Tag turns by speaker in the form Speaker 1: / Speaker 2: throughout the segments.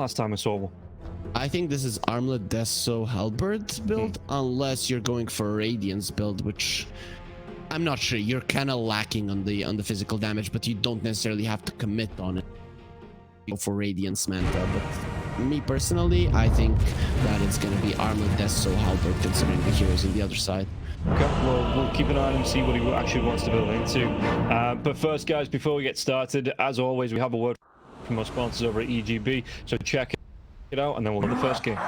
Speaker 1: last time I saw one.
Speaker 2: I think this is Armlet Deso Halberd build, unless you're going for Radiance build, which I'm not sure. You're kind of lacking on the physical damage, but you don't necessarily have to commit on it. Go for Radiance Manta, but me personally, I think that it's going to be Armlet Deso Halberd, considering the heroes on the other side.
Speaker 1: Okay, well, we'll keep an eye on him and see what he actually wants to build into. But first, guys, before we get started, as always, we have a word from our sponsors over at EGB, so check it out, and then we'll go to the first game.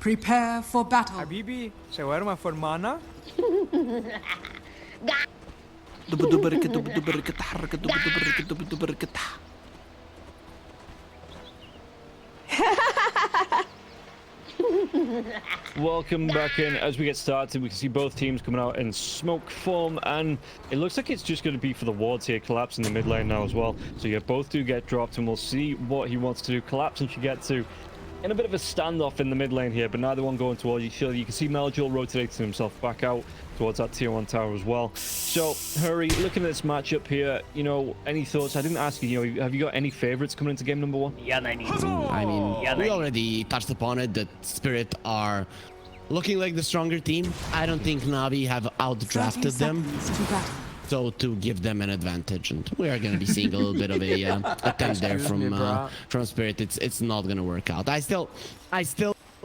Speaker 3: Prepare for battle.
Speaker 4: حبيبي شاورما فرمانة.
Speaker 1: Welcome back in. As we get started, we can see both teams coming out in smoke form, and it looks like it's just going to be for the wards here. Collapse in the mid lane now as well. So yeah, both do get dropped, and we'll see what he wants to do. Collapse and should get to in a bit of a standoff in the mid lane here, but neither one going towards each other. You can see Meljul rotating himself back out towards that tier 1 tower as well. So Hurry, looking at this matchup here, you know, any thoughts? I didn't ask you, you know, have you got any favorites coming into game number 1?
Speaker 2: I mean, we already touched upon it, that Spirit are looking like the stronger team. I don't think Navi have outdrafted them, so to give them an advantage, and we are going to be seeing a little bit of a attempt there from Spirit. It's not going to work out. I still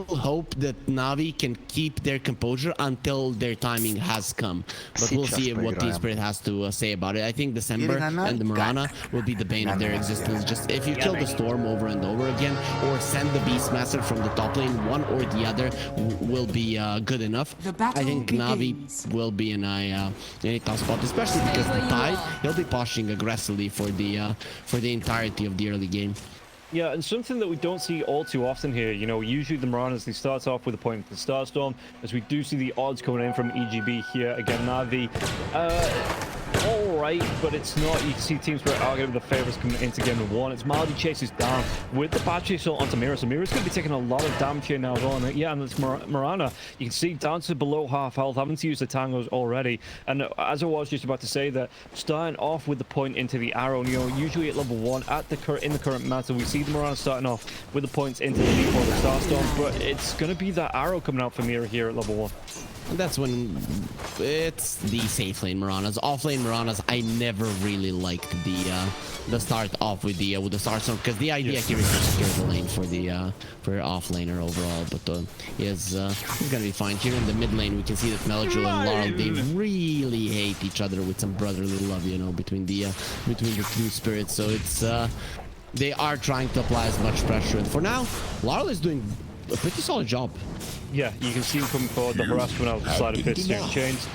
Speaker 2: hope that Navi can keep their composure until their timing has come, but we'll see what Team Spirit has to say about it. I think December and the Mirana will be the bane of their existence. Just if you kill the Storm over and over again, or send the Beastmaster from the top lane, one or the other will be good enough. I think Navi will be in a tough spot, especially because the Tide, he'll be pushing aggressively for the entirety of the early game.
Speaker 1: Yeah, and something that we don't see all too often here, you know, usually the Maranas, they start off with a point of the Starstorm, as we do see the odds coming in from EGB here. Again, Navi, all right, but it's not. You can see Team Spirit are going to be the favorites coming into game number 1. It's Maldi chases down with the battery assault onto Mira, so Mira's going to be taking a lot of damage here now as well. And yeah, and it's Marana, you can see down to below half health, having to use the tangos already. And as I was just about to say, that starting off with the point into the arrow, you know, usually at level 1 in the current meta, we see the Marana starting off with the points into the deep or the Starstorm, but it's going to be that arrow coming out for Mira here at level 1.
Speaker 2: And that's when it's the safe lane Maranas. Off lane Maranas, I never really liked the start off with the Starstorm, because the idea here is to secure the lane for off laner overall. But he's gonna be fine here in the mid lane. We can see that Meljul and Laurel, they really hate each other with some brotherly love, you know, between the two spirits. So it's they are trying to apply as much pressure. And for now, Laurel is doing a pretty solid job.
Speaker 1: Yeah, you can see him coming forward, the harass coming out of the Slide of Fist doing chains.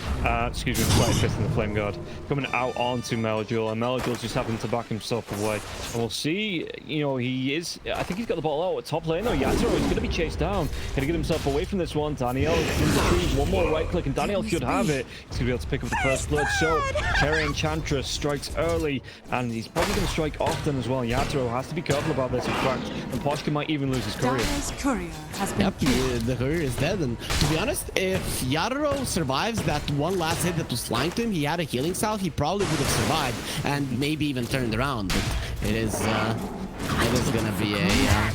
Speaker 1: Excuse me, the Slide of Fist and the Flame Guard. Coming out onto Meljul, and Meljul's just having to back himself away. And we'll see, you know, I think he's got the ball out at top lane though. Yatoro is going to be chased down. Going to get himself away from this one. Daniel in the tree, one more right click, and Daniel should have it. He's going to be able to pick up the first blood. So, Kerry Enchantress strikes early, and he's probably going to strike often as well. Yatoro has to be careful about this, in fact. And Poshka might even lose his courier.
Speaker 2: The courier is dead, and to be honest, if Yatoro survives that one last hit that was flying to him, he had a healing salve, he probably would have survived and maybe even turned around. But it is gonna be a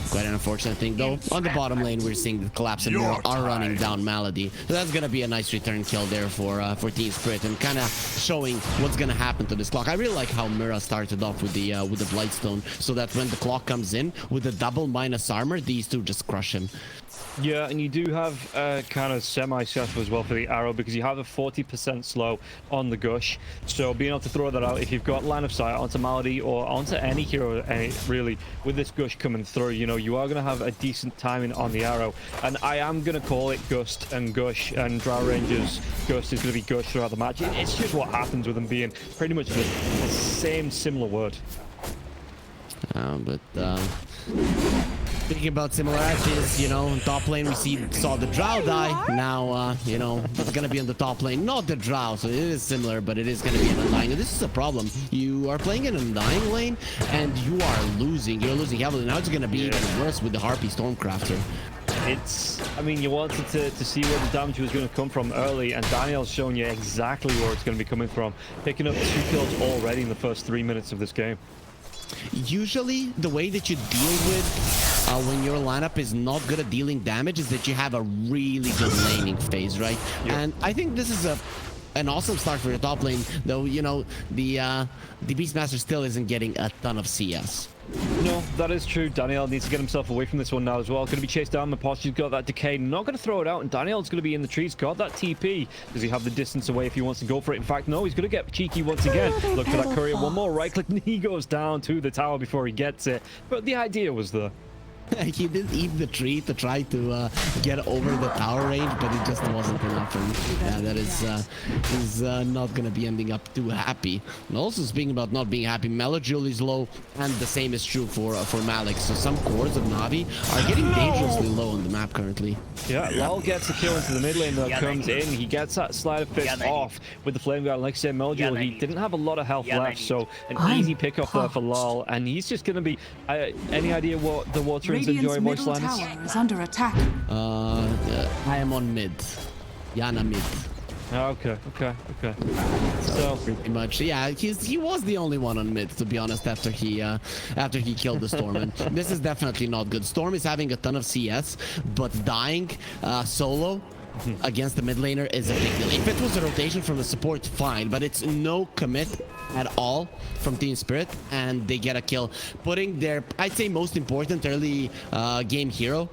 Speaker 2: quite an unfortunate thing, though. On the bottom lane, we're seeing the Collapse and Mira are running down Malady, so that's gonna be a nice return kill there for Team Spirit, and kind of showing what's gonna happen to this clock. I really like how Mira started off with the Blightstone, so that when the clock comes in with the double minus armor, these two just crush him.
Speaker 1: Yeah, and you do have kind of semi-successful as well for the arrow, because you have a 40% slow on the gush. So being able to throw that out, if you've got line of sight onto Malady or onto any hero, really, with this gush coming through, you know, you are going to have a decent timing on the arrow. And I am going to call it Gust and Gush, and Drow Ranger's Gust is going to be Gush throughout the match. It's just what happens with them being pretty much the same similar word.
Speaker 2: Thinking about similarities, you know, in top lane we saw the Drow die. Now, you know, it's gonna be in the top lane, not the Drow, so it is similar, but it is gonna be an Undying. And this is a problem. You are playing an Undying lane, and you are losing. You're losing heavily. Now it's gonna be even worse with the Harpy Stormcrafter.
Speaker 1: it's, I mean, you wanted to see where the damage was going to come from early, and Daniel's showing you exactly where it's going to be coming from, picking up 2 kills already in the first 3 minutes of this game.
Speaker 2: Usually, the way that you deal with when your lineup is not good at dealing damage is that you have a really good laning phase, right?
Speaker 1: Yeah.
Speaker 2: And I think this is an awesome start for your top lane, though, you know, the Beastmaster still isn't getting a ton of CS.
Speaker 1: No, that is true. Daniel needs to get himself away from this one now as well. Going to be chased down. Maposhka's got that decay. Not going to throw it out. And Daniel's going to be in the trees. Got that TP. Does he have the distance away if he wants to go for it? In fact, no. He's going to get cheeky once again. Look for that courier. One more right click. And he goes down to the tower before he gets it. But the idea was there.
Speaker 2: He did eat the tree to try to get over the tower range, but it just wasn't enough. And yeah, that is not gonna be ending up too happy. And also, speaking about not being happy, Melojul is low, and the same is true for Malik. So some cores of Navi are getting dangerously low on the map currently.
Speaker 1: Yeah, Lal gets a kill into the mid lane that comes in. He gets that slider fist off with the flame guard. Like I said, Melojul, he didn't have a lot of health left, so an easy pick off there for Lal. And he's just gonna be. Any idea what the Water enjoy voice
Speaker 3: middle
Speaker 1: lines?
Speaker 3: tower is under attack.
Speaker 2: I am on mid. Yana mid.
Speaker 1: Okay. So
Speaker 2: pretty much, yeah. He was the only one on mid, to be honest, after he killed the Storm. And this is definitely not good. Storm is having a ton of CS, but dying solo against the mid laner is a big deal. If it was a rotation from the support, fine, but it's no commit at all from Team Spirit, and they get a kill, putting their, I'd say, most important early game hero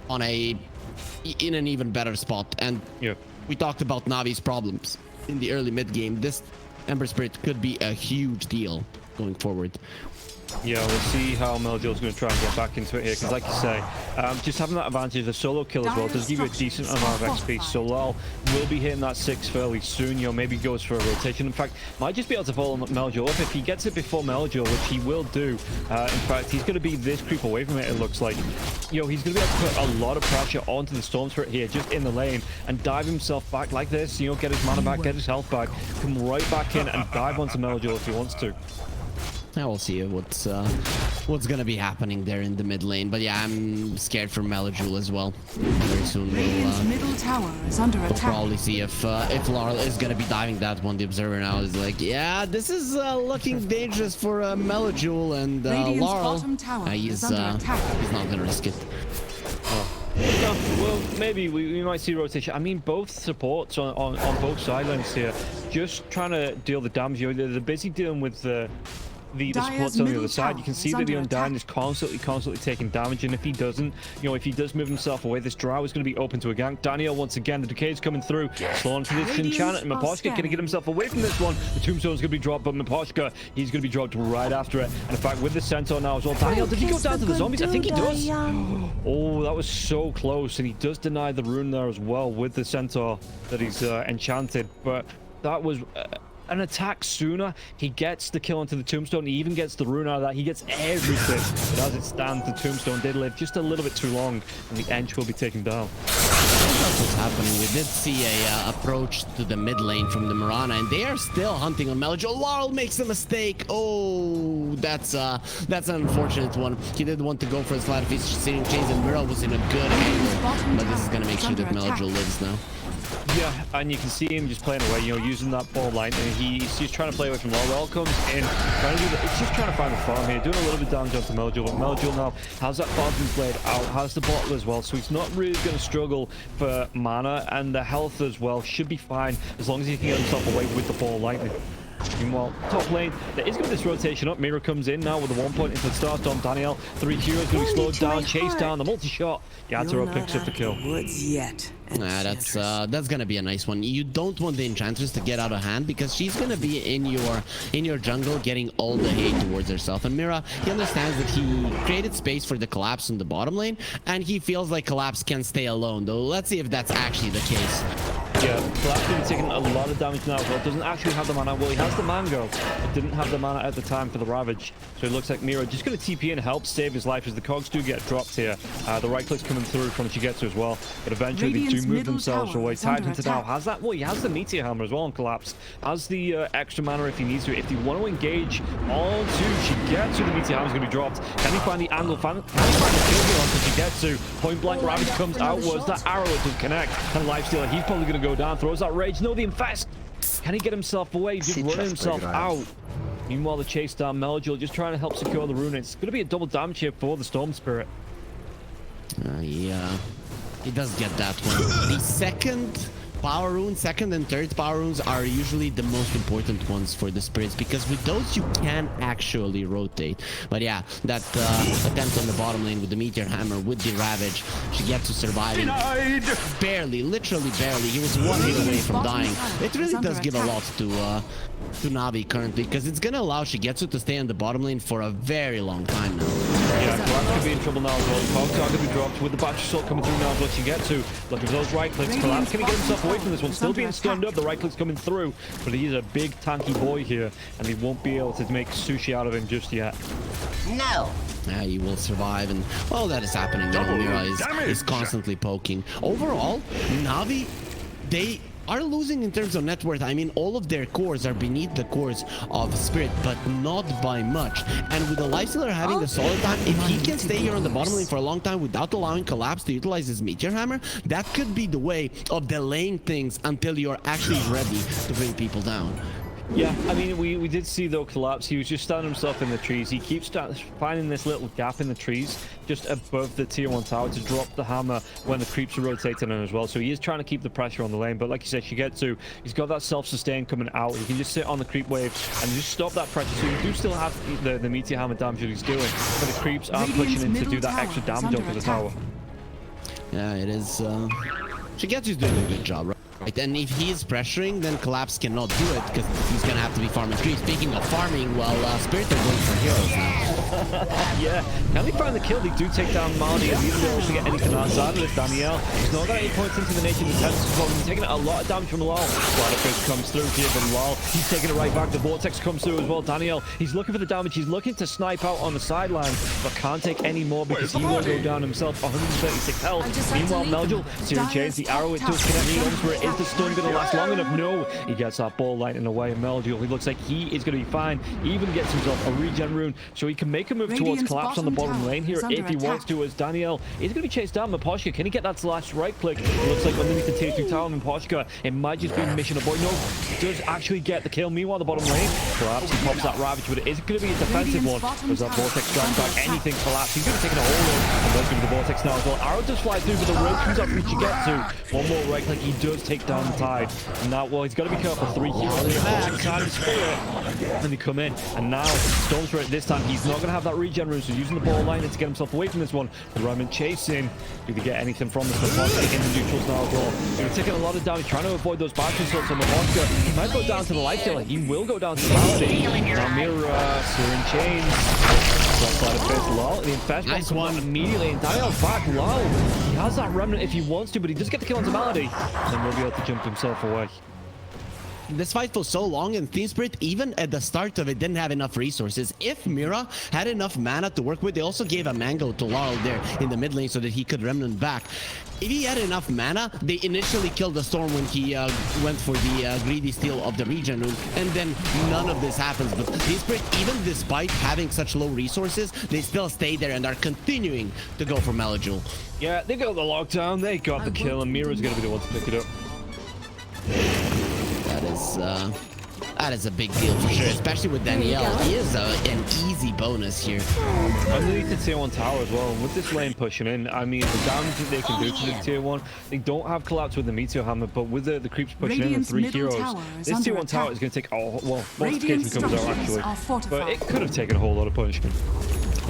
Speaker 2: on in an even better spot. And
Speaker 1: yeah,
Speaker 2: we talked about Navi's problems in the early mid game. This Ember Spirit could be a huge deal going forward.
Speaker 1: Yeah, we'll see how Melojul's going to try and get back into it here, because like you say, just having that advantage, the solo kill as well, does give you a decent amount of XP. So Lal will be hitting that 6 fairly soon. You know, maybe goes for a rotation. In fact, might just be able to follow Melojul up if he gets it before Melojul, which he will do. In fact, he's going to be this creep away from it, it looks like. You know, he's going to be able to put a lot of pressure onto the Storm Spirit here, just in the lane, and dive himself back like this. You know, get his mana back, get his health back, come right back in and dive onto Melojul if he wants to.
Speaker 2: Now we'll see what's gonna be happening there in the mid lane, but yeah, I'm scared for Melojul as well. Very soon
Speaker 3: Middle tower is under
Speaker 2: we'll
Speaker 3: attack.
Speaker 2: probably see if Laurel is gonna be diving that one. The observer now is like, yeah, this is looking dangerous for Melojul, and Laurel. He's not gonna risk it.
Speaker 1: No, well, maybe we might see rotation. I mean, both supports on both sidelines here, just trying to deal the damage. You know, they're busy dealing with the supports on the other side. You can see that the Undyne is constantly taking damage, and if he doesn't, you know, if he does move himself away, this Drow is going to be open to a gank. Daniel, once again, the decay is coming through, slowing for this enchant, and Maposhka going to get himself away from this one. The tombstone is going to be dropped, but Maposhka, he's going to be dropped right after it. And in fact, with the centaur now as well, Daniel, did he go down to the zombies? I think he does. Oh, that was so close, and he does deny the rune there as well with the centaur that he's enchanted, but that was an attack sooner. He gets the kill onto the tombstone. He even gets the rune out of that. He gets everything. But as it stands, the tombstone did live just a little bit too long, and the Ench will be taken down.
Speaker 2: That's what's happening. We did see a approach to the mid lane from the Mirana, and they are still hunting on Melojul. Laurel makes a mistake. Oh, that's an unfortunate one. He did want to go for his flat feet sitting chains, and Mira was in a good angle, but this is gonna make sure that Melojul lives now.
Speaker 1: Yeah, and you can see him just playing away, you know, using that ball line, and he's just trying to play away from Laurel. Laurel comes in, trying to do it's just trying to find the farm here, doing a little bit of damage onto Melojul, but Melojul now has that Farming Blade out, has the bottle as well, so he's not really going to struggle for mana, and the health as well should be fine, as long as he can get himself away with the ball lightning. Meanwhile, top lane, there is going to be this rotation up. Mira comes in now with a 1 point into the Starstorm. Daniel, 3 heroes going to be slowed down, chased down, the multi-shot. Yatoro picks up the kill.
Speaker 2: Nah, that's gonna be a nice one. You don't want the Enchantress to get out of hand, because she's gonna be in your jungle getting all the hate towards herself. And Mira, he understands that he created space for the collapse in the bottom lane, and he feels like collapse can stay alone, though let's see if that's actually the case.
Speaker 1: Yeah, Collapse going to be taking a lot of damage now. Well, doesn't actually have the mana. Well, he has the Mango, but didn't have the mana at the time for the Ravage. So it looks like Mira just going to TP and help save his life as the cogs do get dropped here. The right click's coming through from Shigetsu as well. But eventually they do move themselves away. Titan to now has that. Well, he has the Meteor Hammer as well on Collapse. Has the extra mana if he needs to. If they want to engage onto Shigetsu, the Meteor Hammer is going to be dropped. Can he find the angle? Can he find the kill onto Shigetsu? Point blank Ravage comes outwards. That arrow it does connect. And Lifestealer, he's probably going to go down. Throws that rage. No, the infest. Can he get himself away? Just running himself out. Meanwhile, the chase down Melgil, just trying to help secure the rune. It's going to be a double damage here for the Storm Spirit.
Speaker 2: Yeah, he does get that one. The second power rune, second and third power runes are usually the most important ones for the spirits, because with those you can actually rotate. But yeah, that attempt on the bottom lane with the Meteor Hammer with the Ravage, she gets to surviving. Barely, literally barely. He was one hit away from dying. It really does give a lot to Navi currently, because it's gonna allow Shigetsu to stay on the bottom lane for a very long time now.
Speaker 1: Yeah, Collapse could be in trouble now as well. The cogs are going to be dropped with the batch assault coming through now as well. Shigetsu looking for those right clicks. Collapse, can he get himself away from this one? Still being stunned up. The right click's coming through, but he's a big tanky boy here, and he won't be able to make sushi out of him just yet.
Speaker 5: No.
Speaker 2: Yeah, he will survive, and all that is happening now. Mira is constantly poking. Overall, Navi, they are losing in terms of net worth. I mean, all of their cores are beneath the cores of Spirit, but not by much. And with the Lifestealer having the solid time, if he can stay here on the bottom lane for a long time without allowing Collapse to utilize his Meteor Hammer, that could be the way of delaying things until you're actually ready to bring people down.
Speaker 1: Yeah, I mean, we did see, though, Collapse. He was just standing himself in the trees. He keeps finding this little gap in the trees just above the tier 1 tower to drop the hammer when the creeps are rotating in as well. So he is trying to keep the pressure on the lane. But like you said, Shigetsu, he's got that self-sustain coming out. He can just sit on the creep wave and just stop that pressure. So you do still have the Meteor Hammer damage that he's doing, but the creeps are pushing in to do that extra damage onto the tower.
Speaker 2: Yeah, it is. Shigetsu's doing a good job, right? And if he is pressuring, then Collapse cannot do it because he's gonna have to be farming creeps. Speaking of farming, well, Spirit are going for heroes now.
Speaker 1: Yeah, can they find the kill? They do take down Marty, and even though to get anything outside of this, Danielle, he's not got 8 points into the nature of the tents as well. He's taking a lot of damage from Lal. Flight comes through here from Lal. He's taking it right back. The Vortex comes through as well. Danielle, he's looking for the damage. He's looking to snipe out on the sideline, but can't take any more because he will go down himself. 136 health. Meanwhile, Melgil, Searing Chains, the arrow, it does connect. Is the stun going to last long enough? No, he gets that ball lighting away. Melgil, he looks like he is going to be fine. He even gets himself a regen rune, so he can make a move towards Collapse on the bottom lane here if he wants to, as Danielle is going to be chased down. Maposhka, can he get that last right click? It looks like underneath the tier 2 tower, Maposhka, it might just be mission avoid. No, he does actually get the kill. Meanwhile, the bottom lane, Collapse, he pops that Ravage, but it is going to be a defensive one. There's that Vortex drag back, anything Collapse. He's going to take a hold of, and there's going to be the Vortex now as well. Arrow does fly through, but the road comes up, reach you get to. One more right click, he does take down the Tide. And now, well, he's got to be careful. 3 heroes in the back. Side of Spirit. And they come in. And now, Storm Spirit this time, he's not going to have that regen rune, so using the ball line to get himself away from this one. The Roman chasing. Do they get anything from this? Maposhka in the neutrals now as well. They're taking a lot of damage, trying to avoid those battery shots on Maposhka. He might go down to the Lifestealer. He will go down to the Malady. Now, Mira, Searing Chains. Side of face, Lal. The infest
Speaker 2: nice one
Speaker 1: immediately. And Daniel's back. Lal. He has that remnant if he wants to, but he does get the kill onto Malady. Then we'll be able to jump himself away.
Speaker 2: This fight for so long, and Team Spirit, even at the start of it, didn't have enough resources. If Mira had enough mana to work with, they also gave a Mango to Laurel there in the mid lane so that he could remnant back. If he had enough mana, they initially killed the Storm when he went for the greedy steal of the regen rune, and then none of this happens. But Team Spirit, even despite having such low resources, they still stay there and are continuing to go for Melgil.
Speaker 1: Yeah, they got the lockdown, they got the kill, and Mira's going to be the one to pick it up.
Speaker 2: That is a big deal for sure, especially with Danielle. He is an easy bonus here.
Speaker 1: Underneath the tier 1 tower as well, and with this lane pushing in, I mean, the damage that they can do to the tier 1, they don't have Collapse with the Meteor Hammer, but with the creeps pushing in and 3 heroes, this tier 1 tower is going to take, well, Fortification comes out actually, but it could have taken a whole lot of punishment.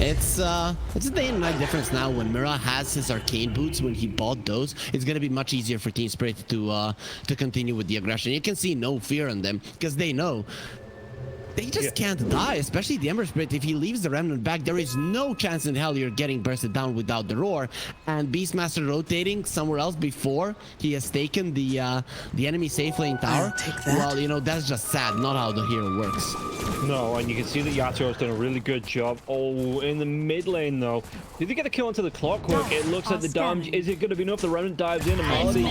Speaker 2: It's a day and night difference now. When Mira has his arcane boots, when he bought those, it's gonna be much easier for Team Spirit to continue with the aggression. You can see no fear in them because they know they just can't die, especially the Ember Spirit. If he leaves the Remnant back, there is no chance in hell you're getting bursted down without the roar. And Beastmaster rotating somewhere else before he has taken the enemy safe lane tower. Well, you know, that's just sad, not how the hero works.
Speaker 1: No, and you can see that Yaturo's done a really good job. Oh, in the mid lane though. Did they get a kill onto the Clockwork? It looks like the damage. Is it going to be enough? The Remnant dives in and Melody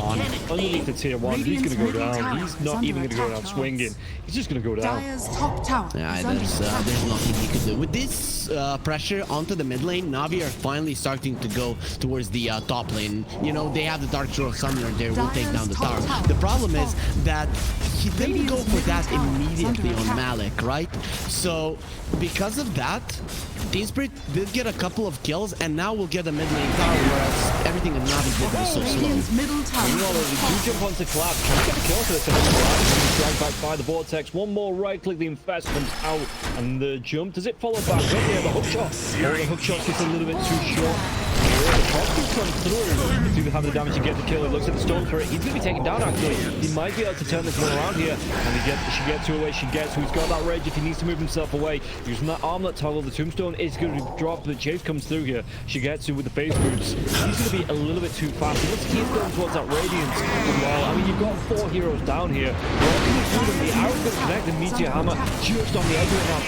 Speaker 1: underneath the tier 1. He's going to go down. He's not even going to go down swinging. He's just going to go down.
Speaker 3: Dire's top tower
Speaker 2: Yeah,
Speaker 3: is under attack.
Speaker 2: there's nothing he could do. With this pressure onto the mid lane, Navi are finally starting to go towards the top lane. You know, they have the Dark Troll Summoner there, will take down the tower. The problem is that he didn't go for that immediately on Malik, right? So, because of that, Team Spirit did get a couple of kills, and now we'll get a mid lane tower, whereas everything in Navi did was so slow.
Speaker 3: Radiant's middle tower.
Speaker 1: Meanwhile, they do jump onto Collapse. Can he get a kill for this? He's dragged back by the Vortex. One more right click, the Infest comes out, and the jump, does it follow back? Don't they have a hook shot? Oh, the hook shot's just a little bit too short. The Cosmos comes through. Do have the damage to get the kill. It looks at the Storm Spirit. He's going to be taken down, actually. He might be able to turn this one around here. And she gets to away. She gets to. He's got that rage if he needs to move himself away. Using that armlet toggle, the Tombstone is going to drop. The Chase comes through here. She gets to with the base boots. He's going to be a little bit too fast. It looks like he's going towards that Radiance as well. I mean, you've got 4 heroes down here. What can you do them? The arrow's going to connect the Meteor Hammer just on the edge of it now.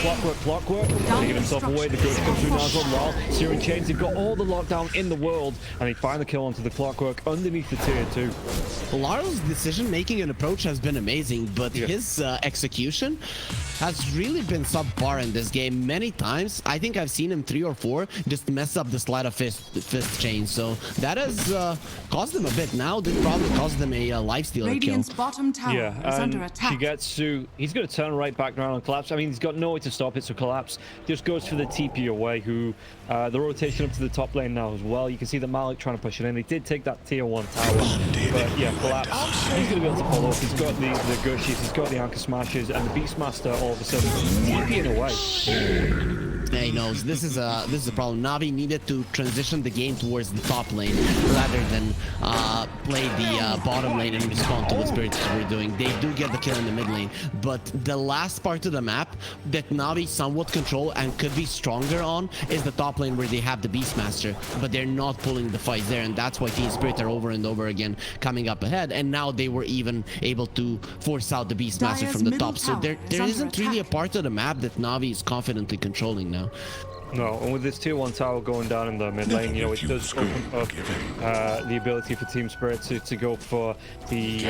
Speaker 1: Clockwork. Taking himself away. The Ghost comes through now as well. Searing Chains. They've got all the lockdown in the world. And he finds the kill onto the Clockwork underneath the tier 2.
Speaker 2: Laro's decision-making and approach has been amazing, but his execution has really been subpar in this game many times. I think I've seen him 3 or 4 just mess up the sleight of fist chain, so that has caused him a bit. Now this probably caused them a lifestealer kill.
Speaker 3: Radiant's bottom tower is under attack.
Speaker 1: She gets to, he's going to turn right back around and Collapse. I mean, he's got no way to stop it, so Collapse just goes for the TP away, who the rotation up to the top lane now as well. You can see that Malik trying to push it in. He did take that tier 1 tower, but yeah, Collapse. He's going to be able to follow up. He's got the Gushies, he's got the Anchor Smashes, and the Beastmaster all of a sudden TPing away.
Speaker 2: Yeah, he knows this is a problem. Navi needed to transition the game towards the top lane rather than play the bottom lane and respond to what Spirits were doing. They do get the kill in the mid lane, but the last part of the map that Navi somewhat control and could be stronger on is the top lane where they have the Beastmaster, but they're not pulling the fights there, and that's why Team Spirit are over and over again coming up ahead. And now they were even able to force out the Beastmaster from the top. So there isn't really a part of the map that Navi is confidently controlling now.
Speaker 1: No, and with this tier 1 tower going down in the mid lane, you know, it does open up the ability for Team Spirit to go for the,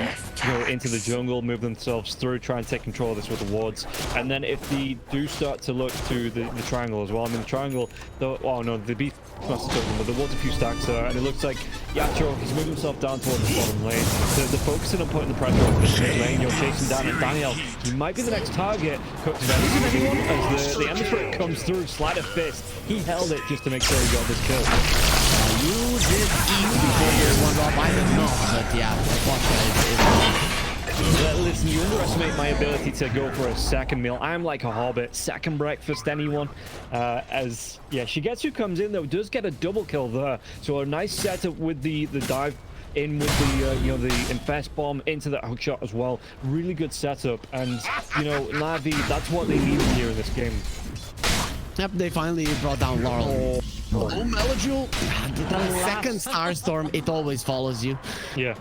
Speaker 1: go into the jungle, move themselves through, try and take control of this with the wards. And then if they do start to look to the triangle as well, I mean, the triangle, oh no, the Beast Master took them, but there was a few stacks there, and it looks like Yaturo, he's moving himself down towards the bottom lane. So they're focusing on putting the pressure on the mid lane. You're chasing down at Daniel. He might be the next target. Cooked anyone as the Ember Spirit comes through, slide of fist. He held it just to make sure he got this kill.
Speaker 2: You did eat before your one drop. I did not, but yeah,
Speaker 1: listen, you underestimate my ability to go for a second meal. I'm like a hobbit. Second breakfast, anyone? As yeah, Shigetsu comes in though, does get a double kill there. So a nice setup with the dive in with the you know, the Infest bomb into that hook shot as well. Really good setup, and you know, Navi, that's what they needed here in this game.
Speaker 2: Yep, they finally brought down Laurel. Oh, Melodule! The second Starstorm, it always follows you.
Speaker 1: Yeah.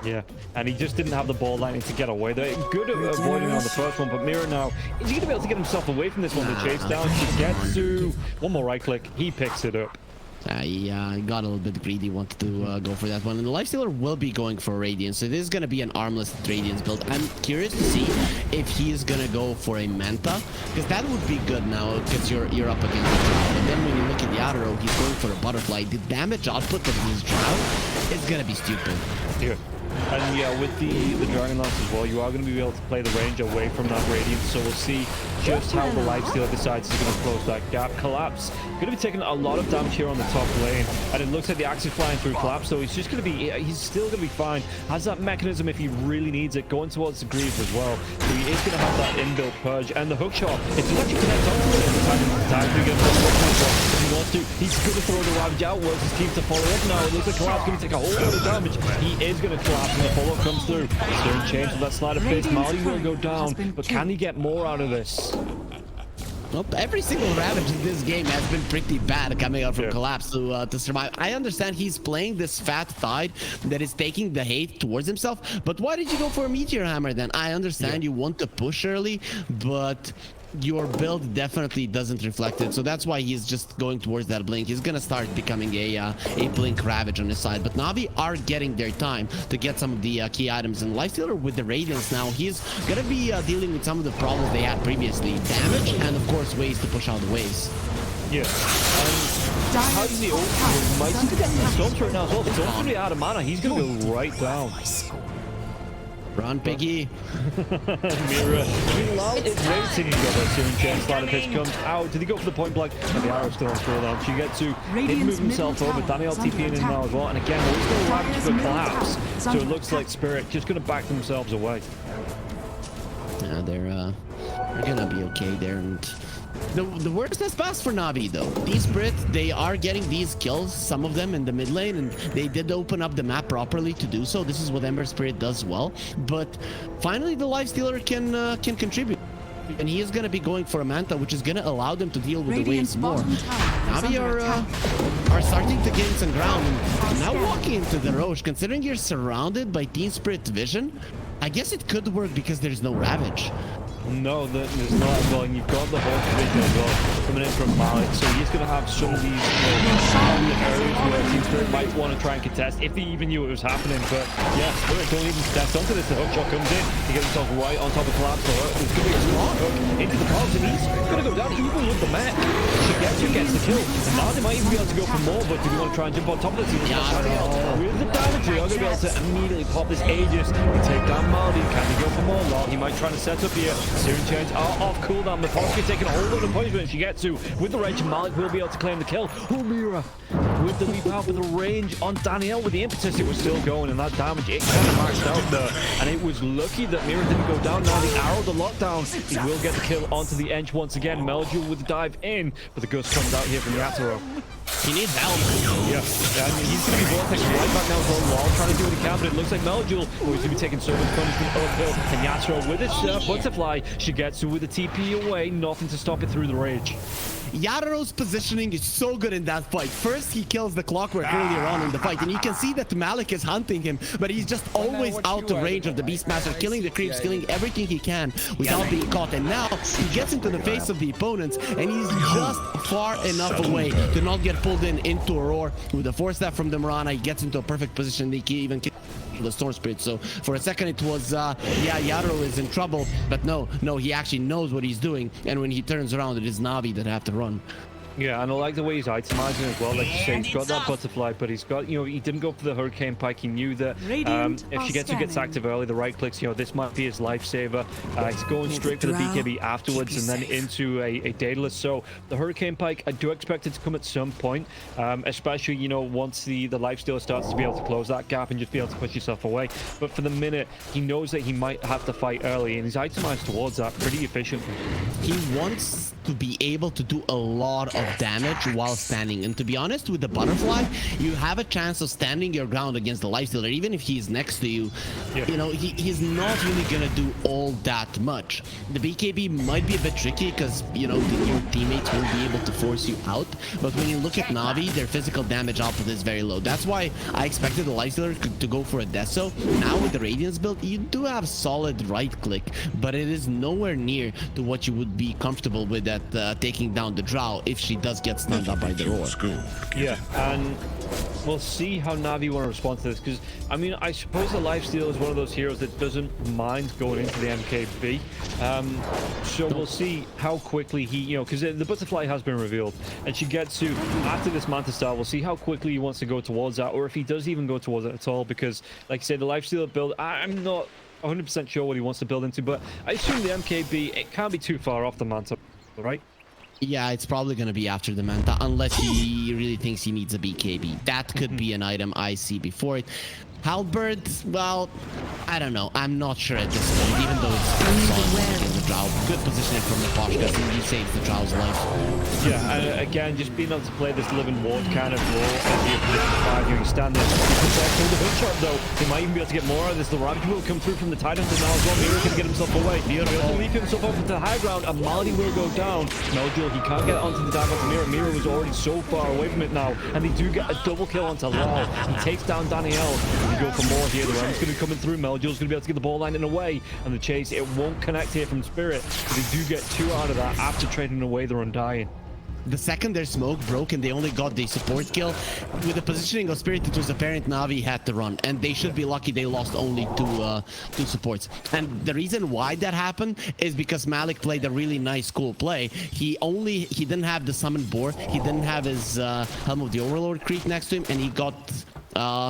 Speaker 1: Yeah, and he just didn't have the ball lining to get away. They're good at avoiding on the first one, but Mira now, is he going to be able to get himself away from this one? The chase down, she gets to one more right click, he picks it up.
Speaker 2: He got a little bit greedy, wanted to go for that one. And the Lifestealer will be going for Radiance, so this is going to be an armless Radiance build. I'm curious to see if he is going to go for a Manta, because that would be good now, because you're up against the Drow. And then when you look at the outer row, he's going for a Butterfly. The damage output of his Drow is going to be stupid.
Speaker 1: Yeah. And yeah, with the Dragon Lance as well, you are going to be able to play the range away from that Radiance, so we'll see just how the Lifestealer decides he's going to close that gap. Collapse, going to be taking a lot of damage here on the top lane, and it looks like the axe is flying through Collapse, so he's just going to be, he's still going to be fine. Has that mechanism if he really needs it, going towards the Greaves as well, so he is going to have that inbuilt purge, and the hook shot, it does actually connect onto it every time to get if he wants to. He's going to throw the Ravage out, works his team to follow up now. It looks like Collapse going to take a whole lot of damage. He is going to collapse, and the follow-up comes through. He's doing change with that slide of fist. Mali will go down, but can he get more out of this?
Speaker 2: Nope, every single Ravage in this game has been pretty bad coming out from Collapse to survive. I understand he's playing this fat side that is taking the hate towards himself, but why did you go for a Meteor Hammer then? I understand you want to push early, but your build definitely doesn't reflect it, so that's why he's just going towards that blink. He's gonna start becoming a blink Ravage on his side, but Navi are getting their time to get some of the key items. And Lifestealer with the Radiance now, he's gonna be dealing with some of the problems they had previously, damage and of course ways to push out the waves.
Speaker 1: Yeah. How do the ult might see the Storms right now as well? The Storm's gonna be out of mana. He's gonna go right down.
Speaker 2: Run, Piggy.
Speaker 1: Mira. Meanwhile, it's racing. You got that Searing Chain. Slider Pitch comes out. Did he go for the point blank? And the arrow's still on cooldown. She gets to move himself over. Daniel TPing in now as well. And again, he's going to Ravage for collapse. So it looks like Spirit just going to back themselves away.
Speaker 2: Yeah, they're gonna be okay there. And the worst has passed for Navi though. These Spirit, they are getting these kills, some of them in the mid lane, and they did open up the map properly to do so. This is what Ember Spirit does well. But finally the Lifestealer can contribute. And he is going to be going for a Manta, which is going to allow them to deal with the waves more. Navi are starting to gain some ground. And now walking into the Roche, considering you're surrounded by Team Spirit vision, I guess it could work because there's no Ravage.
Speaker 1: No, there's not as well, and you've got the whole division as well coming in from Malik, so he's going to have some of these areas where Team Spirit might want to try and contest if he even knew it was happening. But yeah, Spirit don't even contest onto this. The hook shot comes in, he gets himself right on top of Collapse. It's going to be a strong hook into the box, and he's going to go down even with the mech. She gets the kill, and now they might even be able to go for more. But do we want to try and jump on top of this? With the damage, they're going to be able to immediately pop this Aegis and take down Maldi. Can he go for more? Well, he might try to set up here. Searing Chains are off cooldown. The Polsky taking a hold of the punishment. She gets to with the rage. Malik will be able to claim the kill. Oh, Mira with the leap out with the range on Danielle with the impetus. It was still going, and that damage it kind of maxed out there. And it was lucky that Mira didn't go down. Now the arrow, the lockdown, he will get the kill onto the edge once again. Meljul with the dive in, but the gust comes out here from Yatoro.
Speaker 2: He needs help.
Speaker 1: Yeah, I mean, he's going to be vortex right back now as well, trying to do what he can, but it looks like Meljul, who is going to be taking so much punishment uphill. And Yatoro with his butterfly, she gets with the TP away, nothing to stop it through the rage.
Speaker 2: Yatoro's positioning is so good in that fight. First, he kills the Clockwork earlier on in the fight, and you can see that Malik is hunting him, but he's just always out of range of the Beastmaster, killing the creeps, killing everything he can without being caught. And now he gets into the face of the opponents, and he's just far enough away to not get pulled into a roar. With a force step from the Mirana, he gets into a perfect position. He can even kill the Storm Spirit. So for a second it was yeah, Yatoro is in trouble, but no, he actually knows what he's doing, and when he turns around it is Navi that have to run.
Speaker 1: Yeah, and I like the way he's itemizing as well. Like you say, he's got that butterfly, but he's got, you know, he didn't go for the Hurricane Pike. He knew that if she gets active early, the right clicks, you know, this might be his lifesaver. He's going straight for the BKB afterwards and then into a Daedalus. So the Hurricane Pike, I do expect it to come at some point, especially, you know, once the lifesteal starts to be able to close that gap and just be able to push yourself away. But for the minute, he knows that he might have to fight early, and he's itemized towards that pretty efficiently.
Speaker 2: He wants to be able to do a lot of damage while standing, and to be honest, with the butterfly you have a chance of standing your ground against the lifestealer. Even if he's next to you, you know, he's not really gonna do all that much. The BKB might be a bit tricky because, you know, your teammates will be able to force you out, but when you look at Navi, their physical damage output is very low. That's why I expected the lifestealer to go for a Deso. Now with the Radiance build, you do have solid right click, but it is nowhere near to what you would be comfortable with at taking down the Drow if she does get stunned up by the roar.
Speaker 1: Yeah, and we'll see how Navi want to respond to this, because I mean, I suppose the lifesteal is one of those heroes that doesn't mind going into the MKB. So we'll see how quickly he, you know, because the butterfly has been revealed, and she gets to after this Manta style. We'll see how quickly he wants to go towards that, or if he does even go towards it at all. Because, like I said, the lifesteal build, I'm not 100% sure what he wants to build into, but I assume the MKB, it can't be too far off the Manta, right?
Speaker 2: Yeah, it's probably going to be after the Manta, unless he really thinks he needs a BKB. That could be an item I see before it. Halberd, well, I don't know. I'm not sure at this point, even though it's solid against the Drow. Good positioning from the Poshka, and he saves the Drow's life.
Speaker 1: Yeah, and again, just being able to play this living ward kind of role as your position 5, you stand there. From the hook shot, though, he might even be able to get more out of this. The Ravage will come through from the Titan now as well. Mira can get himself away. Mira will leap himself over to the high ground, and Maldi will go down. Meljul, he can't get onto the dive onto Mira. Mira was already so far away from it now, and they do get a double kill onto Lal. He takes down Danielle. Go for more here. The round's going to be coming through. Meljul's going to be able to get the ball line in away, and the chase, it won't connect here from Spirit, but they do get 2 out of that after trading away their Undying.
Speaker 2: The second their smoke broke and they only got the support kill, with the positioning of Spirit, it was apparent Navi had to run, and they should be lucky they lost only two supports. And the reason why that happened is because Malik played a really nice, cool play. He didn't have the summon boar, he didn't have his Helm of the Overlord creep next to him, and he got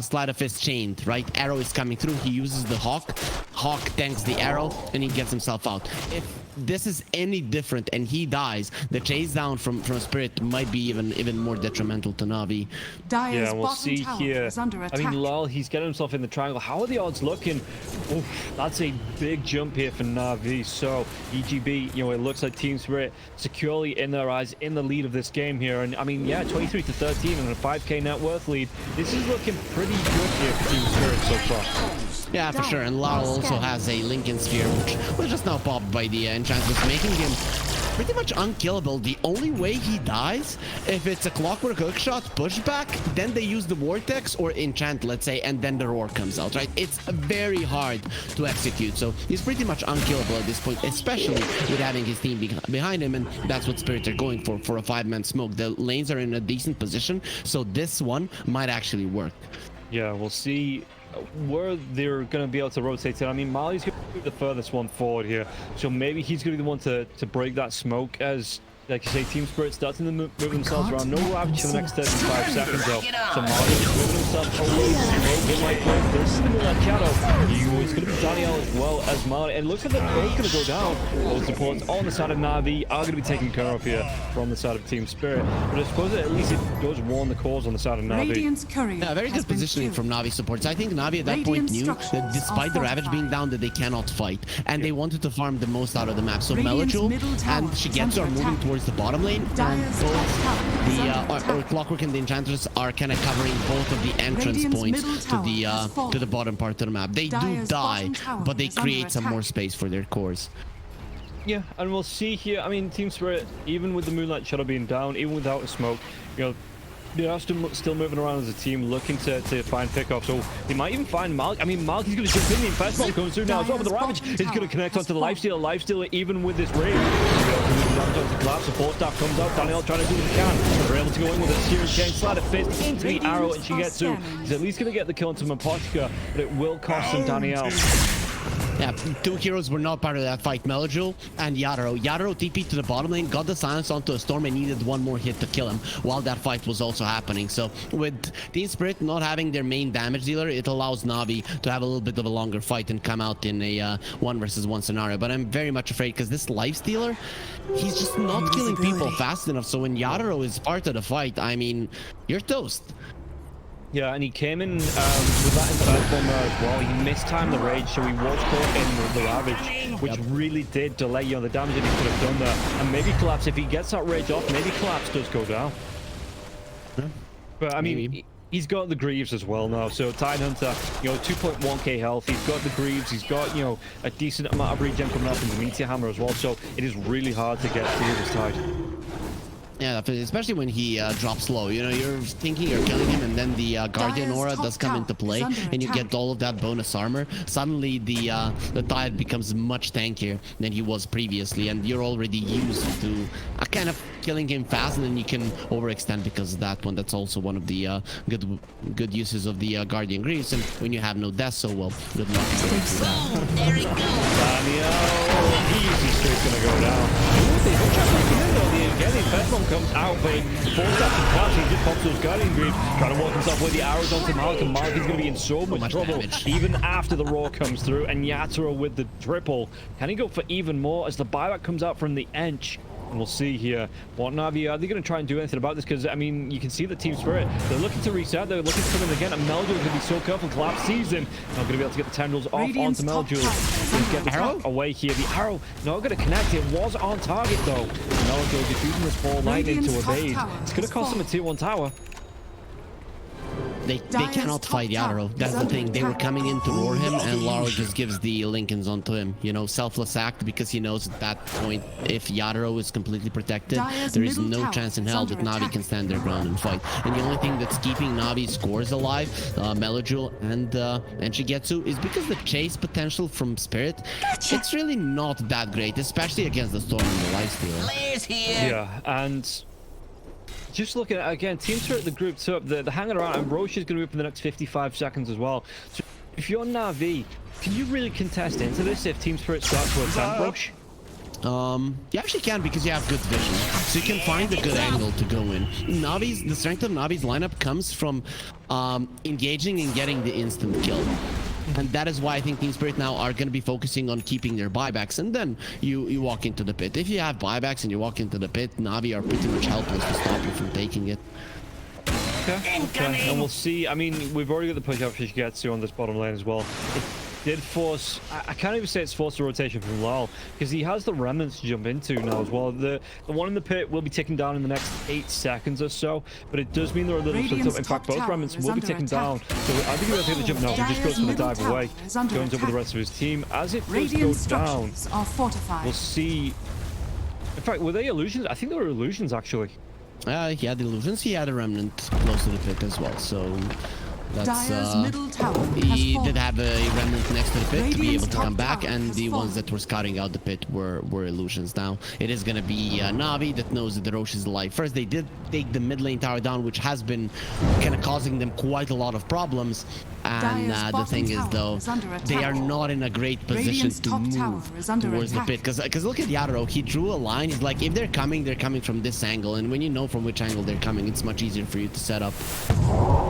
Speaker 2: Sleight of Fist chained, right? Arrow is coming through, he uses the Hawk tanks the arrow, and he gets himself out. If this is any different and he dies, the chase down from Spirit might be even more detrimental to Navi.
Speaker 1: Yeah, we'll see here. I mean, Lal, he's getting himself in the triangle. How are the odds looking? Oh, that's a big jump here for Navi. So EGB, you know, it looks like Team Spirit securely in their eyes in the lead of this game here. And I mean, yeah, 23-13 and a 5k net worth lead. This is looking pretty good here for Team Spirit so far.
Speaker 2: Yeah, for sure. And Lal also has a Lincoln Sphere, which was just now popped by the Enchantress, making him pretty much unkillable. The only way he dies, if it's a Clockwork Hookshot pushback, then they use the Vortex or Enchant, let's say, and then the Roar comes out, right? It's very hard to execute, so he's pretty much unkillable at this point, especially with having his team behind him, and that's what Spirits are going for a 5-man smoke. The lanes are in a decent position, so this one might actually work.
Speaker 1: Yeah, we'll see where they're going to be able to rotate it. I mean, Mali's going to be the furthest one forward here, so maybe he's going to be the one to break that smoke as, like you say, Team Spirit starting to move themselves around. No Ravage for the next 35 seconds though. So Mali just moving himself away from the smoke. It might work. This is the Moonlight Shadow. It's going to be Danielle as well as Mali. And it looks like they're both going to go down. Those supports on the side of Navi are going to be taken care of here from the side of Team Spirit. But I suppose at least it does warn the cause on the side of Navi.
Speaker 2: Yeah, very good positioning from Navi supports. I think Navi at that point knew that despite the Ravage being down, that they cannot fight. And they wanted to farm the most out of the map. So Meljul and Shigetsu are moving towards the bottom lane, and both the Clockwork and the Enchantress are kind of covering both of the entrance points to the bottom part of the map. They do die, but they create some more space for their cores.
Speaker 1: Yeah, and we'll see here. I mean, Team Spirit, even with the Moonlight Shadow being down, even without a smoke, you know, they are still moving around as a team, looking to find pickoff. So they might even find Malik. I mean, Malik is going to jump in. The first one comes through now as well, but the Ravage is going to connect onto the Lifestealer. Lifestealer, even with this raid, the collapse. Support staff comes out. Danielle trying to do what he can. They're able to go in with a serious chain, Sleight of Fist into the arrow, and Shigetsu. He's at least going to get the kill into Mapochka, but it will cost him Danielle.
Speaker 2: Yeah, 2 heroes were not part of that fight, Meljul and Yatoro. Yatoro TP'd to the bottom lane, got the silence onto a storm, and needed one more hit to kill him while that fight was also happening. So with Team Spirit not having their main damage dealer, it allows Navi to have a little bit of a longer fight and come out in a 1 versus 1 scenario. But I'm very much afraid because this Lifestealer, he's just not killing people fast enough. So when Yatoro is part of the fight, I mean, you're toast.
Speaker 1: Yeah, and he came in with that inside bomber as well. He mistimed the rage, so he was caught in with the Ravage, which really did delay, you know, the damage that he could have done there. And maybe Collapse, if he gets that rage off, maybe Collapse does go down. Yeah. But I mean, he's got the Greaves as well now. So Tidehunter, you know, 2.1k health. He's got the Greaves. He's got, you know, a decent amount of regen coming up in the Meteor Hammer as well. So it is really hard to get through this Tide.
Speaker 2: Yeah, especially when he drops low. You know, you're thinking you're killing him, and then the Guardian Aura does come into play, and you get all of that bonus armor. Suddenly, the Tide becomes much tankier than he was previously, and you're already used to kind of killing him fast, and then you can overextend because of that one. That's also one of the good uses of the Guardian Greaves, and when you have no death, so well, good luck going through that.
Speaker 5: There he goes.
Speaker 1: Danielle, easy streak's gonna go down. Again, the first one comes out, but forced up to crash. He just pops those Guardian Greaves, trying to walk himself with the arrows onto Malik, and Malik is going to be in so much trouble, damage. Even after the Roar comes through, and Yatoro with the triple. Can he go for even more as the buyback comes out from the Ench? And we'll see here what Navi are they going to try and do anything about this, because I mean you can see the Team Spirit, they're looking to reset, they're looking to come in again, and Meljul is going to be so careful. Collapse sees him, not going to be able to get the tendrils off
Speaker 3: Radiant's
Speaker 1: onto
Speaker 3: top
Speaker 1: Meljul.
Speaker 3: tower
Speaker 1: He's getting the
Speaker 3: arrow?
Speaker 1: away here. The arrow not going to connect. It was on target though. Meljul just using this ball lightning to
Speaker 3: Radiant's top
Speaker 1: evade.
Speaker 3: tower
Speaker 1: It's going to cost them a tier 1 tower.
Speaker 2: They cannot
Speaker 3: top
Speaker 2: fight Yatoro.
Speaker 3: tower
Speaker 2: That's
Speaker 3: is
Speaker 2: the thing.
Speaker 3: under
Speaker 2: They were
Speaker 3: attack.
Speaker 2: coming in to roar him, and Laro just gives the Lincolns onto him. You know, selfless act, because he knows at that point, if Yatoro is completely protected,
Speaker 3: Dire's
Speaker 2: there is
Speaker 3: middle
Speaker 2: no
Speaker 3: tower
Speaker 2: chance in
Speaker 3: is
Speaker 2: hell that
Speaker 3: under
Speaker 2: Navi
Speaker 3: attack.
Speaker 2: can stand their ground and fight. And the only thing that's keeping Navi's scores alive, Meljul and Shigetsu, is because the chase potential from Spirit, it's really not that great, especially against the Storm and the Lifestealer.
Speaker 1: Yeah, and just looking at, again, Team Spirit, the grouped up, they're hanging around, and Roche is going to be up in the next 55 seconds as well. So if you're Navi, can you really contest into this if Team Spirit starts to attempt Roche?
Speaker 2: You actually can, because you have good vision, so you can find a good angle to go in. The strength of Navi's lineup comes from engaging and getting the instant kill. And that is why I think Team Spirit now are going to be focusing on keeping their buybacks, and then you walk into the pit. If you have buybacks and you walk into the pit, Navi are pretty much helpless to stop you from taking it.
Speaker 1: Okay. And we'll see. I mean, we've already got the push out for Shigetsu on this bottom lane as well. It did force, I can't even say it's forced a rotation from Lal, because he has the remnants to jump into now as well. The one in the pit will be ticking down in the next 8 seconds or so, but it does mean they're a little split up. In fact, both remnants will be ticking down, so I think he'll take the jump now. He just goes for the dive away, joins up with the rest of his team. As it does go down,
Speaker 3: are fortified.
Speaker 1: we'll see. In fact, were they illusions? I think they were illusions, actually.
Speaker 2: He had illusions. He had a remnant close to the pit as well, so that's
Speaker 3: Dire's middle tower
Speaker 2: he
Speaker 3: has
Speaker 2: did have a remnant next to the pit to be able
Speaker 3: Radiant's
Speaker 2: to come
Speaker 3: top
Speaker 2: back,
Speaker 3: tower
Speaker 2: and
Speaker 3: has
Speaker 2: the ones
Speaker 3: fallen.
Speaker 2: that were scouting out the pit were illusions. Now it is gonna be Navi that knows that the Roche is alive. First, they did take the mid lane tower down, which has been kind of causing them quite a lot of problems. And
Speaker 3: Dire's
Speaker 2: the
Speaker 3: bottom
Speaker 2: thing is,
Speaker 3: tower
Speaker 2: though,
Speaker 3: is under
Speaker 2: they are
Speaker 3: attack.
Speaker 2: not in a great position
Speaker 3: Radiant's
Speaker 2: to
Speaker 3: top tower
Speaker 2: move
Speaker 3: is under
Speaker 2: towards
Speaker 3: attack.
Speaker 2: the pit. Because look at Yatoro, he drew a line. He's like, if they're coming from this angle, and when you know from which angle they're coming, it's much easier for you to set up.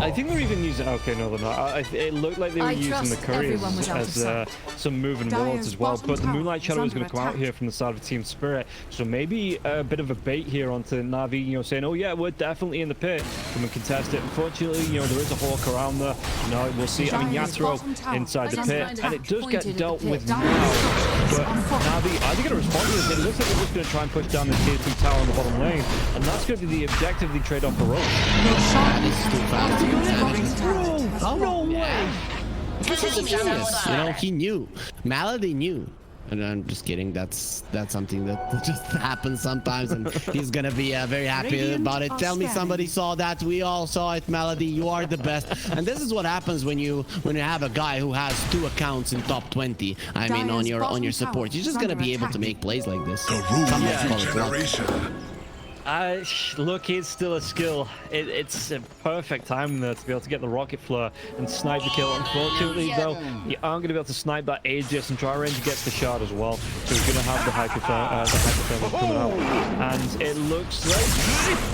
Speaker 1: I think they're even using. Okay, no, they're not. It looked like they were using the couriers as some moving wards as well. But the Moonlight Shadow is going to come out here from the side of Team Spirit, so maybe a bit of a bait here onto Navi. You know, saying, "Oh yeah, we're definitely in the pit. Come and contest it." Unfortunately, you know, there is a hawk around there. No, we'll see. I mean, Yatoro inside the pit, and it does get dealt with now. But Navi, are they going to respond to this? It looks like they're just going to try and push down the tier 2 tower on the bottom lane, and that's going to be the objective they trade off for Roche.
Speaker 2: This is too fast to manage.
Speaker 1: Oh no way!
Speaker 2: This is a genius. You know, he knew. Malady knew. And I'm just kidding. That's something that just happens sometimes, and he's gonna be very happy about it. Tell me somebody saw that. We all saw it, Malady. You are the best. And this is what happens when you have a guy who has 2 accounts in top 20. I mean, on your support, you're just gonna be able to make plays like this.
Speaker 1: Look, it's still a skill. It's a perfect time there to be able to get the rocket flare and snipe the kill. Unfortunately, though, you aren't going to be able to snipe that Aegis, and Tri-Range gets the shard as well. So he's going to have the hyperthermal coming out. And it looks like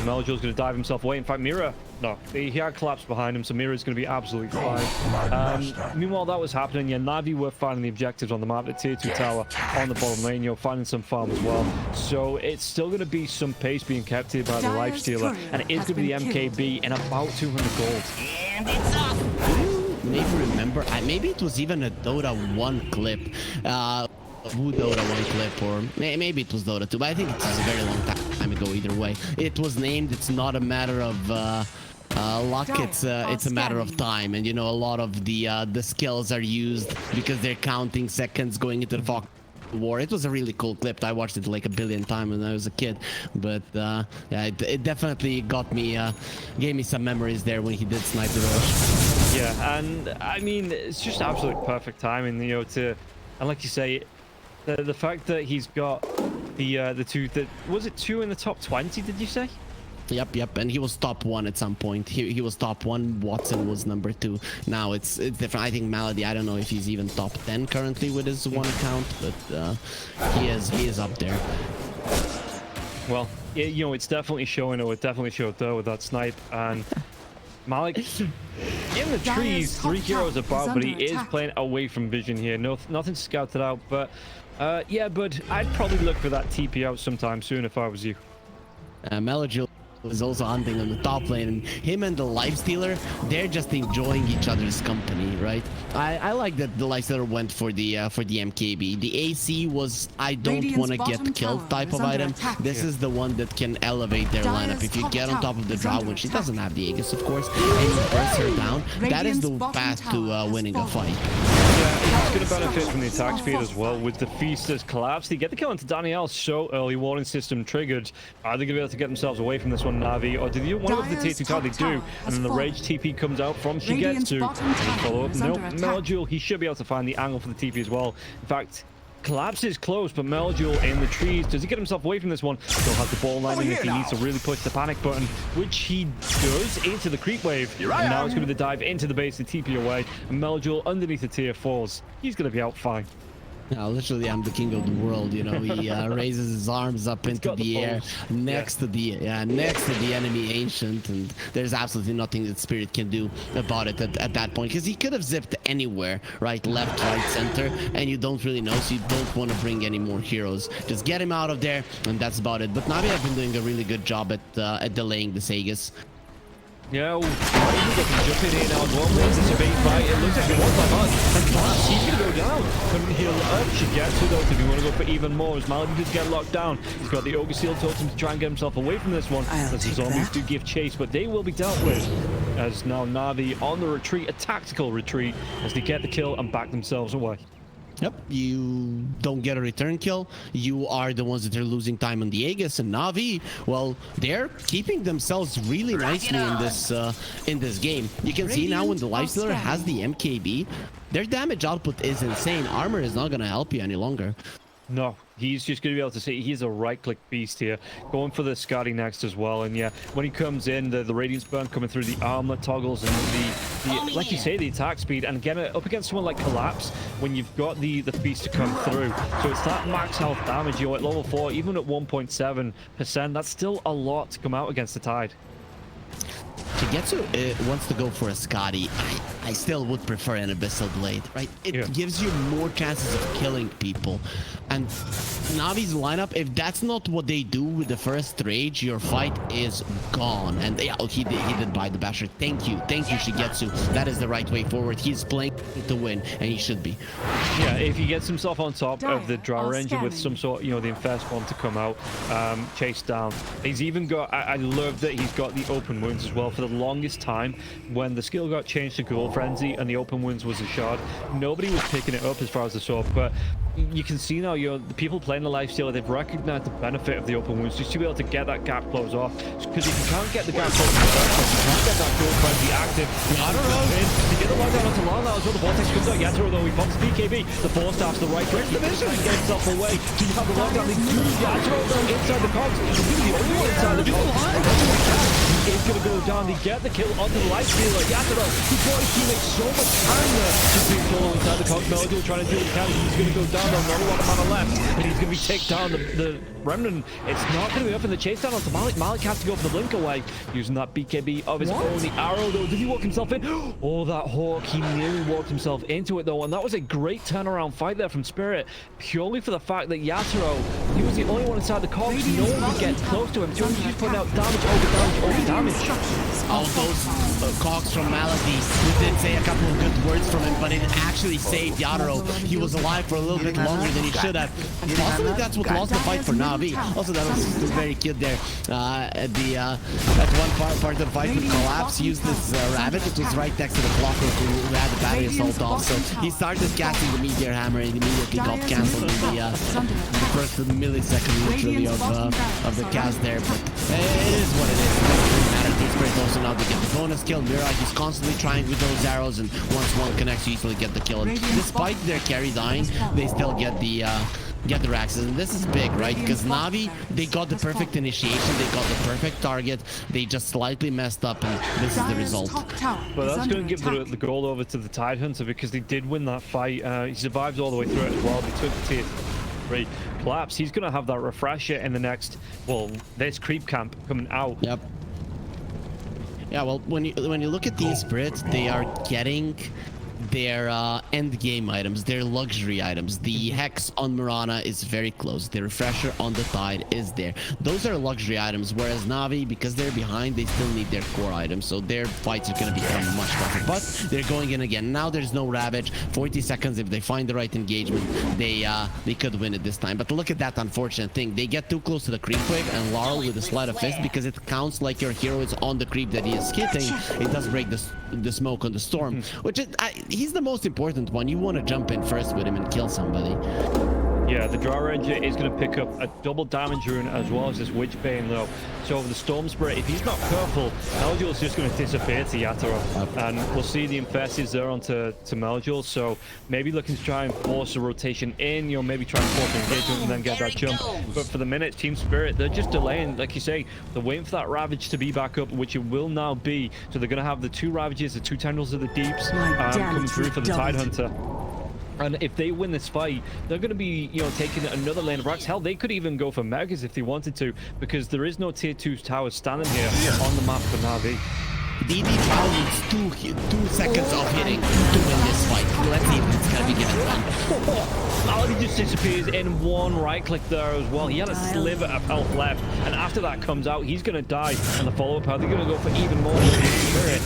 Speaker 1: Meljul's going to dive himself away. In fact, Mira, no, he had collapsed behind him, so Mira's going to be absolutely fine. Meanwhile, that was happening. Yeah, Navi were finding the objectives on the map, the tier 2 tower on the bottom lane, you know, finding some farm as well. So it's still going to be some pace being kept here by the Lifestealer, and it is going to be the MKB in about 200 gold.
Speaker 2: And it's up. Maybe remember, maybe it was even a Dota 1 clip. Who Dota 1 clip, or maybe it was Dota 2, but I think it's a very long time ago either way. It was named, it's not a matter of luck, it's a matter of time. And you know, a lot of the skills are used because they're counting seconds going into the fog war. It was a really cool clip. I watched it like 1 billion times when I was a kid, but yeah, it definitely got me gave me some memories there when he did snipe the Roche.
Speaker 1: Yeah, and I mean, it's just absolute perfect timing, you know, and like you say, the fact that he's got the 2, that was it 2 in the top 20, did you say?
Speaker 2: Yep, and he was top 1 at some point. He was top 1. Watson was number 2. Now it's different. I think Malady, I don't know if he's even top 10 currently with his 1 account, but he is up there.
Speaker 1: Well, you know, it's definitely showing. It definitely showed though with that snipe, and Malik in the trees, 3 heroes above, but he is playing away from vision here. Nothing scouted out, but Yeah, but I'd probably look for that TP out sometime soon if I was you.
Speaker 2: Melodil is also hunting on the top lane, and him and the Lifestealer, they're just enjoying each other's company, right? I like that the Lifestealer went for the MKB. The AC was I don't want to get killed type of item. This is the one that can elevate their lineup. If you get on top of the Drow when she doesn't have the Aegis, of course, and you burst her down, that is the path to winning a fight.
Speaker 1: Yeah, he's going to benefit from the attack speed as well. With the Feaster's collapse, they get the kill into Danielle so early. Warning system triggered. Are they going to be able to get themselves away from this one, Navi? Or do they want to go for the T2 tower? They do. And then the Rage TP comes out from Shigetsu. Follow up. Nope. Melodil, he should be able to find the angle for the TP as well. In fact, Collapse is close, but Melodil in the trees. Does he get himself away from this one? Still has the ball landing if he needs to really push the panic button, which he does into the creep wave. And now it's going to be the dive into the base, the TP away. And Melodil underneath the tier 4s. He's going to be out fine.
Speaker 2: Yeah, literally, I'm the king of the world. You know, he raises his arms up into the air next to the enemy ancient, and there's absolutely nothing that Spirit can do about it at that point, because he could have zipped anywhere, right, left, right, center, and you don't really know, so you don't want to bring any more heroes. Just get him out of there, and that's about it. But Navi have been doing a really good job at delaying the Aegis.
Speaker 1: Yeah, well, he can jump in here now as well. It's a big fight. It looks like it was by us. And Collapse, he's going to go down. Couldn't heal up. Shigetsu, though, if you want to go for even more. As Malady does get locked down, he's got the Ogre Seal Totem to try and get himself away from this one. As the zombies do give chase, but they will be dealt with. As now Navi on the retreat, a tactical retreat, as they get the kill and back themselves away.
Speaker 2: Yep, you don't get a return kill. You are the ones that are losing time on the Aegis, and Navi, well, they're keeping themselves really nicely in this game. You can see now when the Lifestealer has the MKB, their damage output is insane. Armor is not going to help you any longer.
Speaker 1: No, he's just going to be able to see he's a right-click beast here. Going for the Scotty next as well. And yeah, when he comes in, the Radiance Burn coming through, the armlet toggles, and the like you say, the attack speed. And again, up against someone like Collapse, when you've got the beast to come through. So it's that max health damage. You're at level 4, even at 1.7%. That's still a lot to come out against the Tide.
Speaker 2: Shigetsu wants to go for a Scotty. I still would prefer an Abyssal Blade, right? It gives you more chances of killing people. And Navi's lineup, if that's not what they do with the first Rage, your fight is gone. And yeah, he did buy the Basher. Thank you, Shigetsu. That is the right way forward. He's playing to win, and he should be.
Speaker 1: Yeah, if he gets himself on top of the Drow Ranger with some sort, the Infest Bomb to come out, chase down. He's even got, I love that he's got the open wounds as well. For the longest time, when the skill got changed to Ghoul Frenzy and the open wounds was a shard, nobody was picking it up as far as the sword. But you can see now, the people playing the Lifestealer, they've recognized the benefit of the open wounds just to be able to get that gap closed off. Because if you can't get the gap closed off, you can't get that Ghoul Frenzy active. I don't know. To get the lockdown onto Lana, that was what the Vortex comes out. Yatoro, though, he pops the BKB. The Force Staff's the right breaks the mission and gets himself away. Do you have the lockdown? They do. Yatoro, though, inside the cogs. He's going to be the only one inside the cogs. He's going to go down. They get the kill onto the Lifestealer. Yatoro, he bought his teammates so much time there. Just being solo inside the cogs. Melody trying to do what he can. He's going to go down. Not a lot of mana left, and he's going to be take down the Remnant. It's not going to be up in the chase down onto Malik. Malik has to go for the blink away, using that BKB of his own. The arrow, though, did he walk himself in? Oh, that Hawk, he nearly walked himself into it, though, and that was a great turnaround fight there from Spirit, purely for the fact that Yatoro, he was the only one inside the cogs. No one could get close to him, so he was just putting out damage over damage over damage.
Speaker 2: All those cogs from Malady, we did say a couple of good words from him, but it actually saved Yatoro. He was alive for a little bit longer than he should have. Possibly that's what lost the fight for Navi. Also, that was very cute there. At one part of the fight with Collapse, used this rabbit. It was right next to the blocker who had the battery assault off. So he started casting the Meteor Hammer and immediately got cancelled in the first millisecond literally of the cast there. But it is what it is. It doesn't really matter. Spirit also now to get the bonus kill. Mirai is constantly trying with those arrows, and once one connects, you easily get the kill. And despite their carry dying, they still get the Raxes, and this is big, right? Because Navi, they got the perfect initiation, they got the perfect target, they just slightly messed up, and this is the result.
Speaker 1: But that's going to give the goal over to the Tidehunter, because they did win that fight. He survives all the way through it as well. They took the tier 3 Collapse. He's going to have that refresher in the next, well, this creep camp coming out.
Speaker 2: Yep. Yeah, well, when you look at these Spirits, they are getting their end game items, their luxury items. The Hex on Mirana is very close. The Refresher on the Tide is there. Those are luxury items, whereas Navi, because they're behind, they still need their core items, so their fights are going to become much tougher. But they're going in again. Now there's no Ravage. 40 seconds, if they find the right engagement, they could win it this time. But look at that unfortunate thing. They get too close to the creep wave, and Laurel with a sleight of fist, because it counts like your hero is on the creep that he is hitting, it does break the smoke on the storm, which is, he's the most important one. You want to jump in first with him and kill somebody.
Speaker 1: Yeah, the Drow Ranger is going to pick up a double damage rune as well as this Witch Bane, though. So the Storm Spirit, if he's not careful, Meljule's just going to disappear to Yatoro. And we'll see the Infesteds there onto Meljule. So maybe looking to try and force a rotation in, you know, maybe try and force an engagement and then get that jump. But for the minute, Team Spirit, they're just delaying. Like you say, they're waiting for that Ravage to be back up, which it will now be. So they're going to have the 2 Ravages, the 2 Tendrils of the Deeps coming through for the Tidehunter. And if they win this fight, they're going to be, you know, taking another lane of racks. Hell, they could even go for Megas if they wanted to, because there is no tier 2 tower standing here on the map for Navi.
Speaker 2: DD Drow needs 2 seconds of hitting to win this fight. Let's see if it's going to be given done.
Speaker 1: Malady just disappears in 1 right click there as well. He had a sliver of health left, and after that comes out, he's going to die. And the follow-up, are they going to go for even more?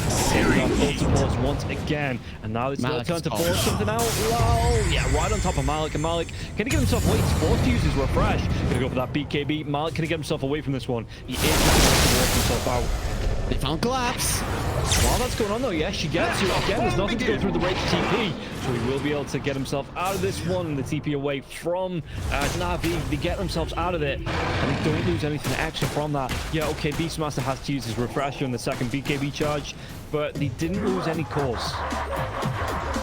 Speaker 1: Spirit ultimates once again, and now it's their turn to force something out. Wow, yeah, right on top of Malik, and Malik can he get himself away? He's forced to use his refresh. Gonna go for that BKB. Malik, can he get himself away from this one? He is going to walk himself out.
Speaker 2: They found collapse.
Speaker 1: While that's going on though, yes, she gets you. Again, there's nothing to go through the Rage TP. So he will be able to get himself out of this one. The TP away from Navi. They get themselves out of it. And they don't lose anything extra from that. Yeah, okay, Beastmaster has to use his refresher in the second BKB charge. But they didn't lose any course.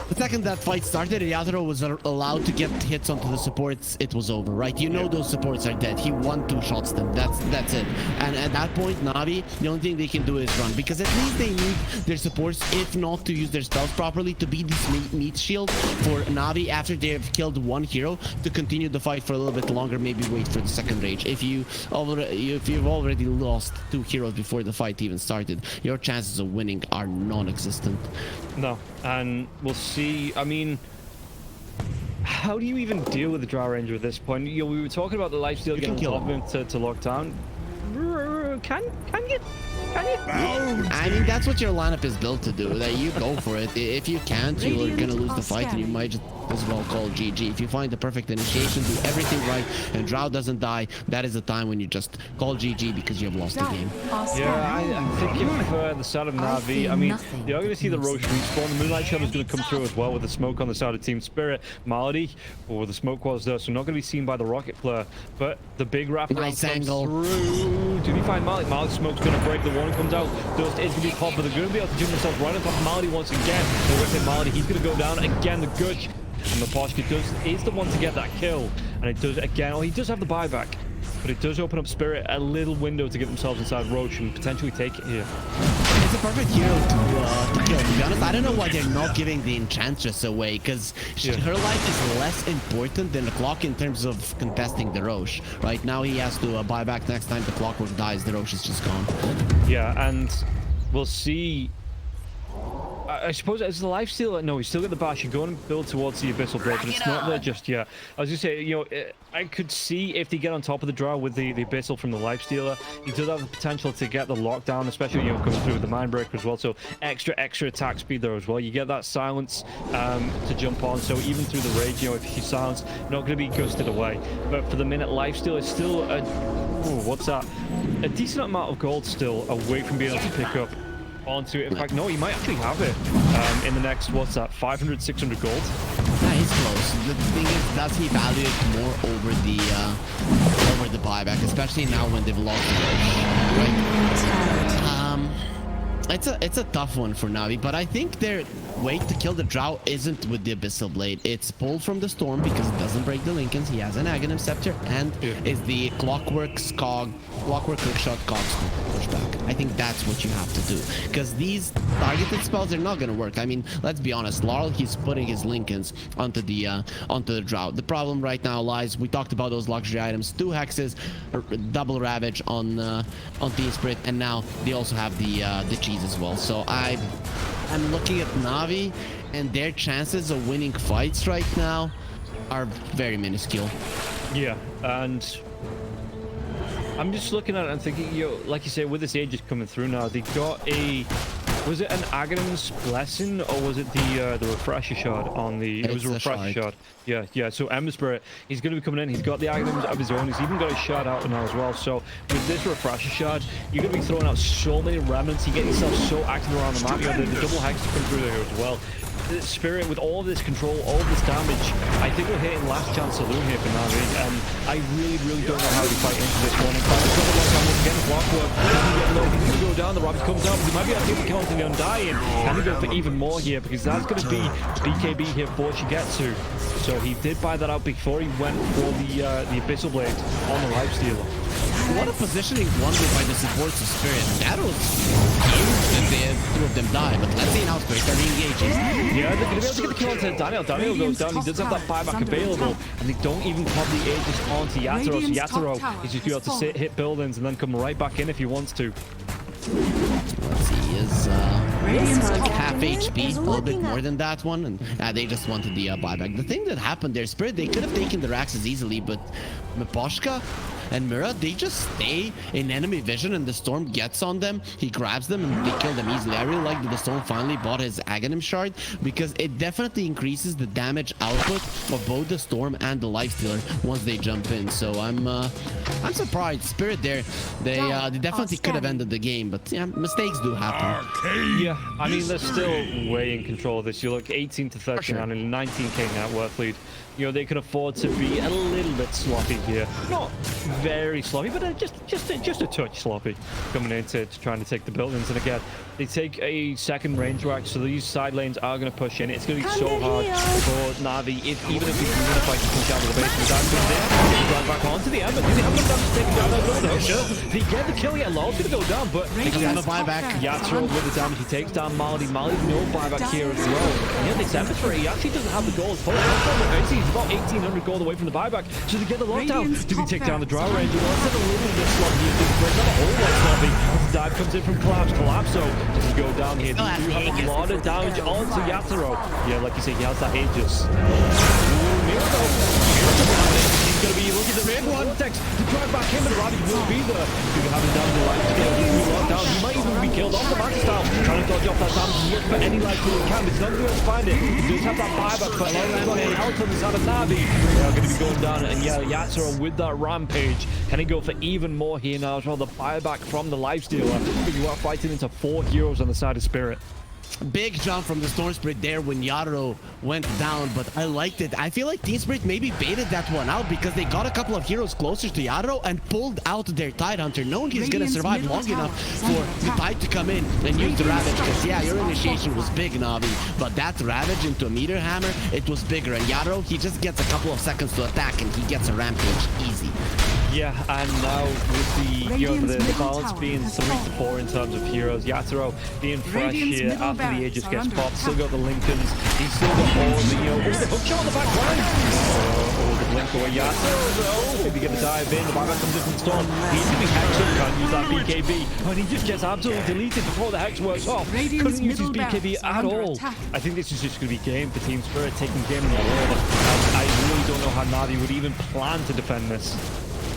Speaker 2: The second that fight started, Yatoro was allowed to get hits onto the supports. It was over, right? You know those supports are dead. He 1-2 shots them. That's it. And at that point, Navi, the only thing they can do is run, because at least they need their supports, if not to use their spells properly, to be this meat shield for Navi after they have killed 1 hero to continue the fight for a little bit longer. Maybe wait for the second rage. If you've already lost 2 heroes before the fight even started, your chances of winning are non-existent.
Speaker 1: No, and we'll see. I mean, how do you even deal with the Drow Ranger at this point? You know, we were talking about the lifesteal getting on top of him to lock down. Can you?
Speaker 2: I mean, that's what your lineup is built to do. That you go for it. If you can't, you're gonna lose the fight, and you might just as well call GG. If you find the perfect initiation, do everything right, and Drow doesn't die, that is the time when you just call GG because you have lost the game.
Speaker 1: Yeah, I'm thinking for the side of Navi. I mean, you're going to see the Roche respawn. The Moonlight Shadow is going to come through as well with the smoke on the side of Team Spirit. Malady, or the smoke was there, so not going to be seen by the rocket flare. But the big wrap
Speaker 2: nice angle
Speaker 1: through. Did he find Malik? Malik's smoke's going to break. The one comes out. Dust is going to be popped, but they're going to be able to jump themselves right on top of Malady once again. They're with him, Malady. He's going to go down again. The Gush. And Maposhka is the one to get that kill, and it does again. Oh, he does have the buyback, but it does open up Spirit a little window to get themselves inside Roche and potentially take it here.
Speaker 2: It's a perfect hero to kill. To be honest, I don't know why they're not giving the Enchantress away, because her life is less important than the clock in terms of contesting the Roche. Right now, he has to buy back next time the Clockwork dies. The Roche is just gone.
Speaker 1: Yeah, and we'll see. I suppose it's the lifesteal. No, he's still got the bash. You're going to build towards the Abyssal Blade, but it's not there just yet. I was just saying, you know, I could see if they get on top of the Drow with the Abyssal from the lifestealer, he does have the potential to get the lockdown, especially, you know, coming through with the Mindbreaker as well. So extra attack speed there as well. You get that silence to jump on. So even through the rage, you know, if he's silenced, not going to be gusted away. But for the minute, lifesteal is still a what's that? A decent amount of gold still away from being able to pick up onto it. In fact, no, he might actually have it in the next, what's that, 500, 600 gold?
Speaker 2: Yeah, he's close. The thing is, does he value it more over the buyback, especially now when they've lost the Roche, right? It's a tough one for Navi, but I think their way to kill the Drow isn't with the Abyssal Blade. It's pull from the Storm because it doesn't break the Lincolns. He has an Aghanim Scepter, and is the Clockwork Hookshot Cogs pushback. I think that's what you have to do, because these targeted spells are not going to work. I mean, let's be honest. Laurel, he's putting his Lincolns onto the Drow. The problem right now lies, we talked about those luxury items, 2 hexes, double Ravage on Team Spirit, and now they also have the cheese as well. So I'm looking at Navi, and their chances of winning fights right now are very minuscule.
Speaker 1: Yeah, and I'm just looking at it and thinking, like you say, with this Aegis coming through now, they got a... Was it an Aghanim's Blessing, or was it the Refresher Shard on the... It was a Refresher Shard. Yeah. So Ember Spirit, he's going to be coming in. He's got the Aghanims of his own. He's even got a shard out now as well. So with this Refresher Shard, you're going to be throwing out so many remnants. You get yourself so active around the map. You have the double hex to come through there as well. Spirit, with all of this control, all of this damage, I think we're hitting last chance saloon here for Navi, and I really don't know how to fight into this one. In fact, it's got a lot of time once again. Blockwork, he's going to go down, the Rabbit comes down, but he might be able to get the count to the Undying. Can he go for even more here? Because that's going to be BKB here for Shigetsu. So he did buy that out before he went for the Abyssal Blade on the Lifestealer.
Speaker 2: What a positioning blunder by the supports of Spirit. That was huge that the two of them die, but let's see now Spirit are re-engaging.
Speaker 1: Yeah, they're going to be able to get the kill onto Daniel. Daniel goes down, he does have that buyback available, and they don't even pop the Aegis onto Yatoro. So Yatoro is just going to be able to sit, hit buildings, and then come right back in if he wants to.
Speaker 2: Let's see, is half HP, a little bit more than that one, and they just wanted the buyback. The thing that happened there, Spirit, they could have taken the Raxes easily, but Miposhka and Mira, they just stay in enemy vision, and the Storm gets on them, he grabs them, and they kill them easily. I really like that the Storm finally bought his Aghanim Shard, because it definitely increases the damage output of both the Storm and the Lifestealer once they jump in. So I'm surprised. Spirit there, they definitely could have ended the game, but yeah, mistakes do happen.
Speaker 1: Yeah, I mean, they're still way in control of this. You look 18 to 39 and 19k net worth lead. You know, they can afford to be a little bit sloppy here. Not very sloppy, but just a touch sloppy coming into trying to take the buildings. And again, they take a second range rack, so these side lanes are going to push in. It's going to be so hard for Navi, even if he can win a fight to push down to the base. That's going there. He's going back onto the Ember. Do they have enough damage to take him down? No, sure. They get the kill yet. Low's going to go down, but
Speaker 2: They got a buyback.
Speaker 1: Yatoro with the damage. He takes down Malady. Malady, no buyback here as well. Yeah, this Ember Spirit, he actually doesn't have the gold. He's about 1800 gold away from the buyback. So they get the lockdown. Do they take down the Drow Ranger? Well, that's a little bit sloppy. Not a whole lot sloppy. The dive comes in from Collapso. Does he go down here? They do have a lot of damage onto Yatoro. Yeah, like you say, he has that Aegis. He's going to be looking at the red one. Text to drive back him, and Rabbit will be there. Do they have him down the line to get him locked down? He might even be killed off the max style. Trying to dodge off that damage. He looks for any life he can, but he's not going to be able to find it. He does have that buyback, but he's got an out on the side of Navi. They are going to be going down, and yeah, Yatoro with that rampage. Can he go for even more here now as well? The buyback from the Lifestealer. But you are fighting into 4 heroes on the side of Spirit.
Speaker 2: Big jump from the Storm Spirit there when Yatoro went down, but I liked it. I feel like Team Spirit maybe baited that one out because they got a couple of heroes closer to Yatoro and pulled out their Tidehunter, knowing he's going to survive long enough for the Tide to come in and use the Ravage. Because yeah, your initiation was big, Navi, but that Ravage into a Meteor Hammer, it was bigger. And Yatoro, he just gets a couple of seconds to attack and he gets a Rampage easy.
Speaker 1: Yeah, and now with the balance being 3 to 4 in terms of heroes, Yatoro being fresh here after the Aegis gets popped, still got the Lincolns, he's still got all of the hook shot on the back line. The blink away, Yatoro, maybe gonna dive in, the buyback comes in from Storm, he's gonna be hexed up, can't use that BKB, and he just gets absolutely deleted before the hex works off. Couldn't use his BKB at all. I think this is just gonna be game for Team Spirit, taking game in the world. I really don't know how Navi would even plan to defend this.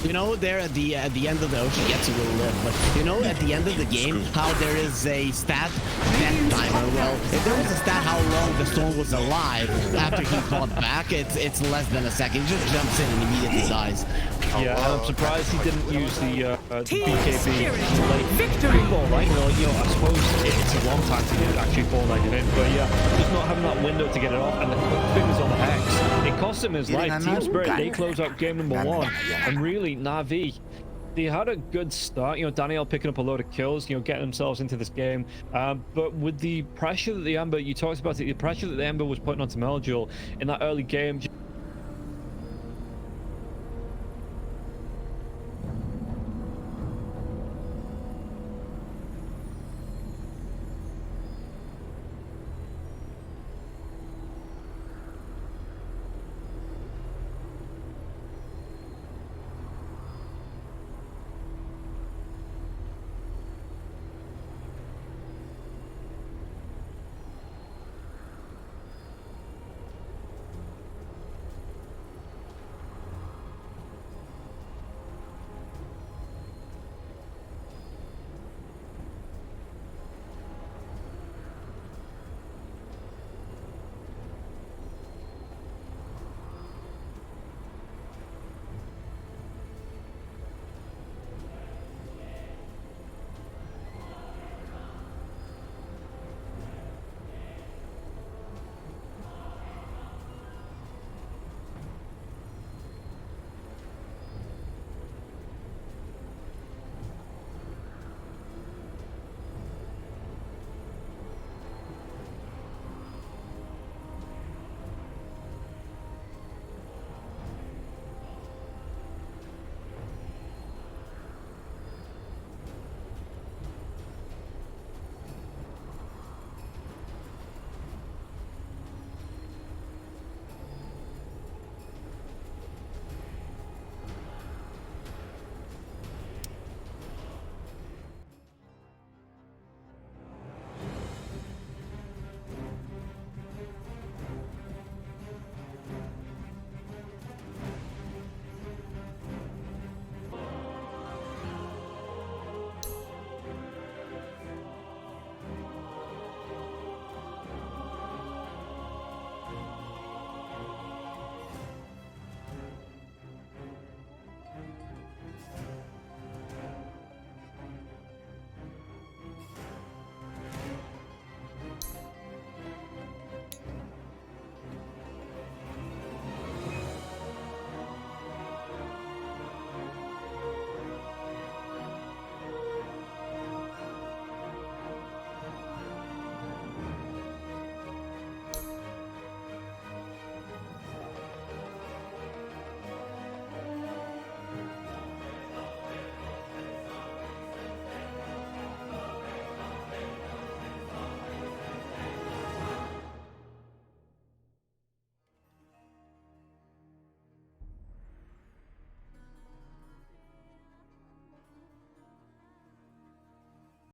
Speaker 2: You know, there at the end of the Shigetsu will live, but you know, at the end of the game, how there is a stat death timer. Well, if there was a stat how long the Storm was alive after he fought back, it's less than a second. He just jumps in and immediately dies.
Speaker 1: Yeah, I'm surprised he didn't use the BKB like victory ball, right? You know, I suppose it's a long time to get actually fall like it in, but yeah, just not having that window to get it off, and the quick fingers on the hex, it cost him his life. Team Spirit, they close out game number 1, and really Navi, they had a good start. You know, Daniel picking up a load of kills, you know, getting themselves into this game. But with the pressure that the Ember, you talked about it, the pressure that the Ember was putting onto Meljul in that early game,